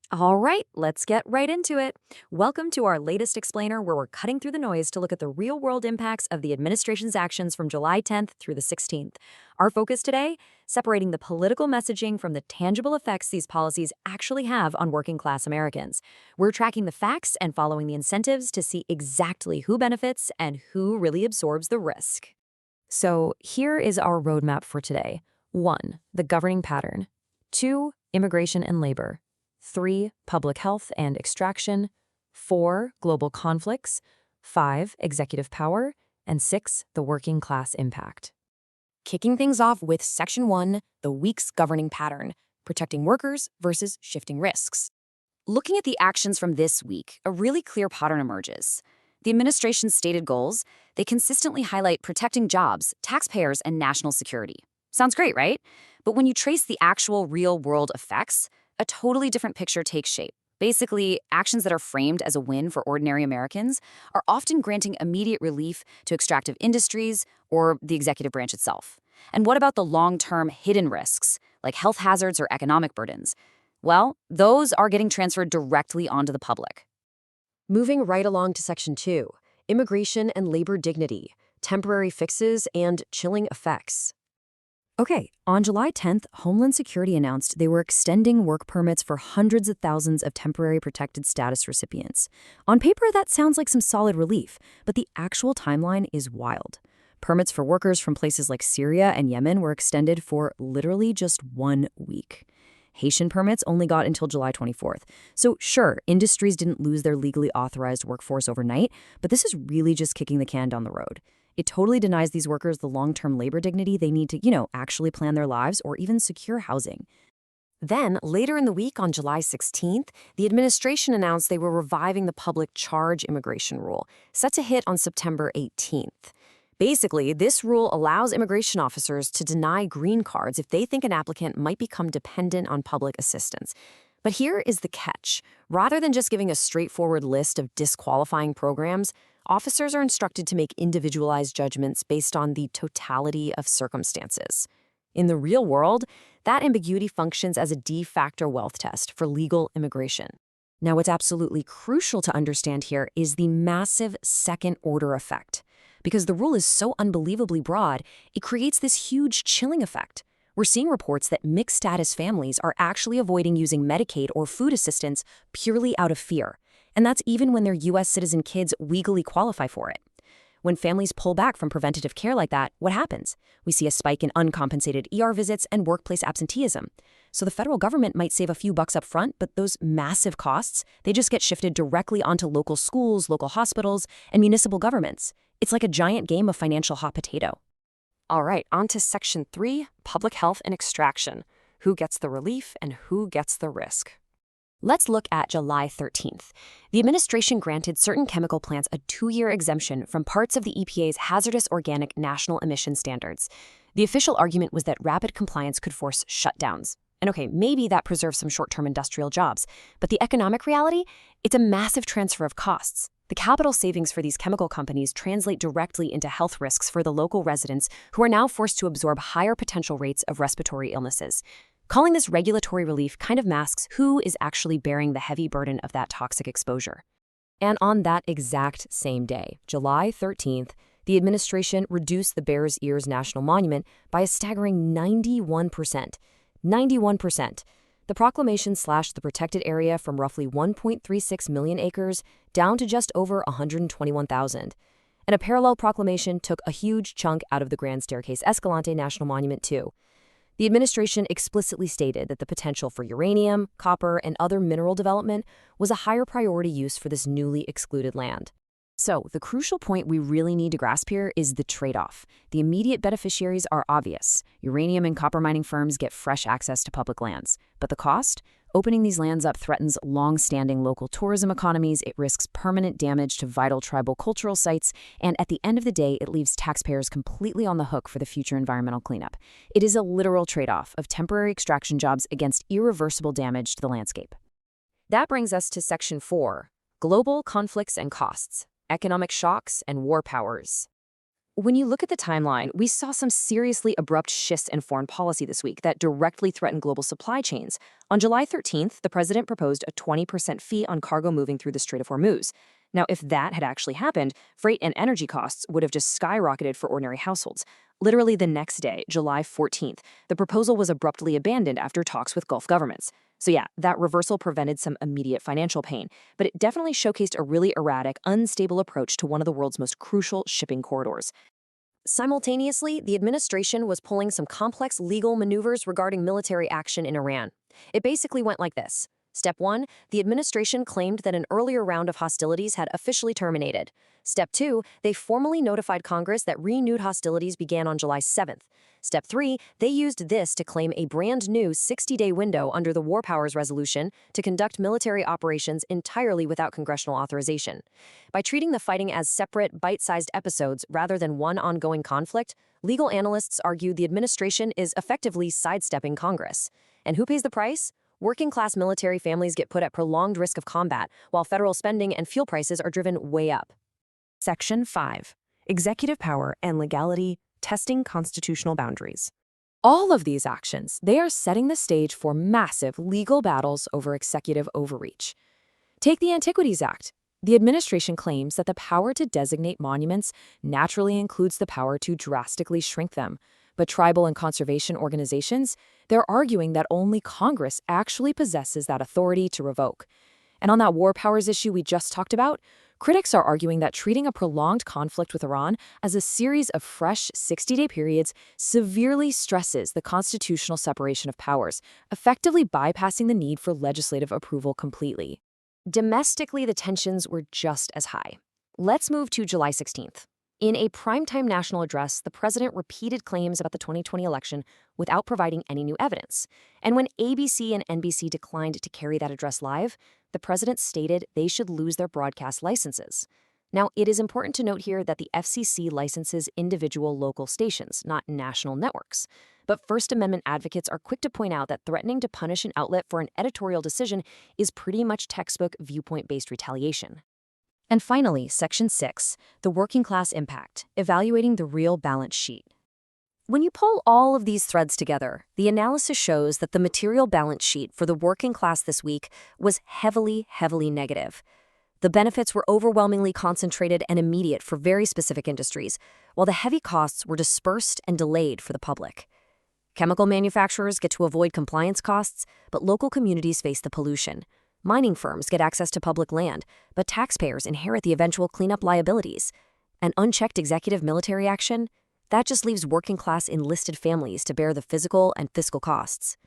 All right, let's get right into it. Welcome to our latest explainer, where we're cutting through the noise to look at the real world impacts of the administration's actions from July 10th through the 16th. Our focus today: separating the political messaging from the tangible effects these policies actually have on working class Americans. We're tracking the facts and following the incentives to see exactly who benefits and who really absorbs the risk. So, here is our roadmap for today: 1. The governing pattern; 2. Immigration and labor; 3. Public health and extraction; 4. Global conflicts; 5. Executive power; and 6. The working class impact. Kicking things off with Section 1, the week's governing pattern, protecting workers versus shifting risks. Looking at the actions from this week, a really clear pattern emerges. The administration's stated goals: they consistently highlight protecting jobs, taxpayers, and national security. Sounds great, right? But when you trace the actual real-world effects, a totally different picture takes shape. Basically, actions that are framed as a win for ordinary Americans are often granting immediate relief to extractive industries or the executive branch itself. And what about the long-term hidden risks, like health hazards or economic burdens? Well, those are getting transferred directly onto the public. Moving right along to Section 2, immigration and labor dignity, temporary fixes, and chilling effects. Okay, on July 10th, Homeland Security announced they were extending work permits for hundreds of thousands of temporary protected status recipients. On paper, that sounds like some solid relief, but the actual timeline is wild. Permits for workers from places like Syria and Yemen were extended for literally just 1 week. Haitian permits only got until July 24th. So sure, industries didn't lose their legally authorized workforce overnight, but this is really just kicking the can down the road. It totally denies these workers the long-term labor dignity they need to, actually plan their lives or even secure housing. Then, later in the week on July 16th, the administration announced they were reviving the public charge immigration rule, set to hit on September 18th. Basically, this rule allows immigration officers to deny green cards if they think an applicant might become dependent on public assistance. But here is the catch. Rather than just giving a straightforward list of disqualifying programs, officers are instructed to make individualized judgments based on the totality of circumstances. In the real world, that ambiguity functions as a de facto wealth test for legal immigration. Now, what's absolutely crucial to understand here is the massive second-order effect. Because the rule is so unbelievably broad, it creates this huge chilling effect. We're seeing reports that mixed-status families are actually avoiding using Medicaid or food assistance purely out of fear. And that's even when their U.S. citizen kids legally qualify for it. When families pull back from preventative care like that, what happens? We see a spike in uncompensated ER visits and workplace absenteeism. So the federal government might save a few bucks up front, but those massive costs, they just get shifted directly onto local schools, local hospitals, and municipal governments. It's like a giant game of financial hot potato. All right, on to Section 3, public health and extraction. Who gets the relief and who gets the risk? Let's look at July 13th. The administration granted certain chemical plants a 2-year exemption from parts of the EPA's hazardous organic national emission standards. The official argument was that rapid compliance could force shutdowns. And okay, maybe that preserves some short-term industrial jobs, but the economic reality? It's a massive transfer of costs. The capital savings for these chemical companies translate directly into health risks for the local residents who are now forced to absorb higher potential rates of respiratory illnesses. Calling this regulatory relief kind of masks who is actually bearing the heavy burden of that toxic exposure. And on that exact same day, July 13th, the administration reduced the Bears Ears National Monument by a staggering 91%. 91%. The proclamation slashed the protected area from roughly 1.36 million acres down to just over 121,000. And a parallel proclamation took a huge chunk out of the Grand Staircase Escalante National Monument, too. The administration explicitly stated that the potential for uranium, copper, and other mineral development was a higher priority use for this newly excluded land. So, the crucial point we really need to grasp here is the trade-off. The immediate beneficiaries are obvious. Uranium and copper mining firms get fresh access to public lands. But the cost? Opening these lands up threatens long-standing local tourism economies, it risks permanent damage to vital tribal cultural sites, and at the end of the day, it leaves taxpayers completely on the hook for the future environmental cleanup. It is a literal trade-off of temporary extraction jobs against irreversible damage to the landscape. That brings us to Section 4, Global Conflicts and Costs. Economic shocks and war powers. When you look at the timeline, we saw some seriously abrupt shifts in foreign policy this week that directly threatened global supply chains. On July 13th, the president proposed a 20% fee on cargo moving through the Strait of Hormuz. Now, if that had actually happened, freight and energy costs would have just skyrocketed for ordinary households. Literally the next day, July 14th, the proposal was abruptly abandoned after talks with Gulf governments. So yeah, that reversal prevented some immediate financial pain, but it definitely showcased a really erratic, unstable approach to one of the world's most crucial shipping corridors. Simultaneously, the administration was pulling some complex legal maneuvers regarding military action in Iran. It basically went like this. Step 1, the administration claimed that an earlier round of hostilities had officially terminated. Step 2, they formally notified Congress that renewed hostilities began on July 7th. Step 3, they used this to claim a brand new 60-day window under the War Powers Resolution to conduct military operations entirely without congressional authorization. By treating the fighting as separate, bite-sized episodes rather than one ongoing conflict, legal analysts argue the administration is effectively sidestepping Congress. And who pays the price? Working-class military families get put at prolonged risk of combat, while federal spending and fuel prices are driven way up. Section 5. Executive Power and Legality, Testing Constitutional Boundaries. All of these actions, they are setting the stage for massive legal battles over executive overreach. Take the Antiquities Act. The administration claims that the power to designate monuments naturally includes the power to drastically shrink them. But tribal and conservation organizations, they're arguing that only Congress actually possesses that authority to revoke. And on that war powers issue we just talked about, critics are arguing that treating a prolonged conflict with Iran as a series of fresh 60-day periods severely stresses the constitutional separation of powers, effectively bypassing the need for legislative approval completely. Domestically, the tensions were just as high. Let's move to July 16th. In a primetime national address, the president repeated claims about the 2020 election without providing any new evidence. And when ABC and NBC declined to carry that address live, the president stated they should lose their broadcast licenses. Now, it is important to note here that the FCC licenses individual local stations, not national networks. But First Amendment advocates are quick to point out that threatening to punish an outlet for an editorial decision is pretty much textbook viewpoint-based retaliation. And finally, Section 6, the working class impact, evaluating the real balance sheet. When you pull all of these threads together, the analysis shows that the material balance sheet for the working class this week was heavily negative. The benefits were overwhelmingly concentrated and immediate for very specific industries, while the heavy costs were dispersed and delayed for the public. Chemical manufacturers get to avoid compliance costs, but local communities face the pollution. Mining firms get access to public land, but taxpayers inherit the eventual cleanup liabilities. And unchecked executive military action? That just leaves working-class enlisted families to bear the physical and fiscal costs.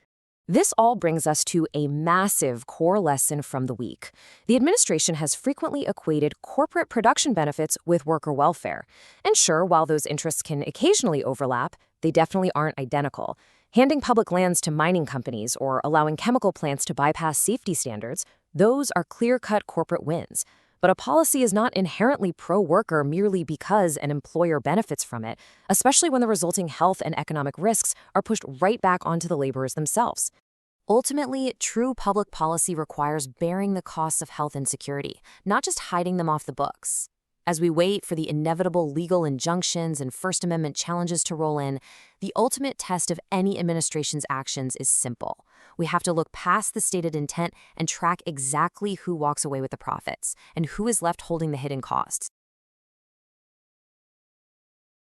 This all brings us to a massive core lesson from the week. The administration has frequently equated corporate production benefits with worker welfare. And sure, while those interests can occasionally overlap, they definitely aren't identical. Handing public lands to mining companies or allowing chemical plants to bypass safety standards, those are clear-cut corporate wins. But a policy is not inherently pro-worker merely because an employer benefits from it, especially when the resulting health and economic risks are pushed right back onto the laborers themselves. Ultimately, true public policy requires bearing the costs of health and security, not just hiding them off the books. As we wait for the inevitable legal injunctions and First Amendment challenges to roll in, the ultimate test of any administration's actions is simple. We have to look past the stated intent and track exactly who walks away with the profits and who is left holding the hidden costs.